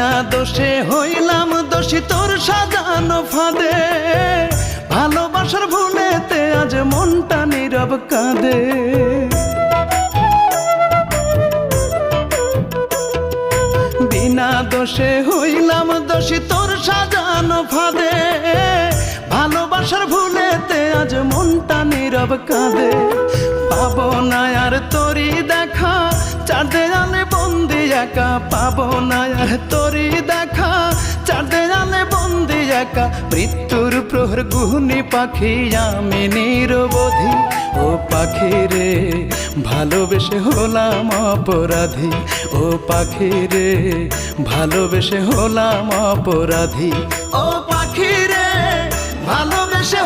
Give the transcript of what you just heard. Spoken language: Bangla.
বিনা দোষে হইলাম দোষী তোর সাজানো ফাঁদে, ভালোবাসার ভুলেতে আজ মনটা নীরব কাঁদে। বিনা দোষে হইলাম দোষী তোর সাজানো ফাঁদে, ভালোবাসার ভুলেতে আজ মনটা নীরব কাঁদে। পাবো না আর তোরি দেখা, চার দেয়ালে বন্দি একা, পাবো না আর তোরি দেখা, চার দেয়ালে বন্দি একা। মৃত্যুর প্রহর গুহনি পাখি আমি নিরবধি, ও পাখি রে ভালোবেসে হলাম অপরাধী, ও পাখি রে ভালোবেসে হলাম অপরাধী, ও পাখি রে ভালোবেসে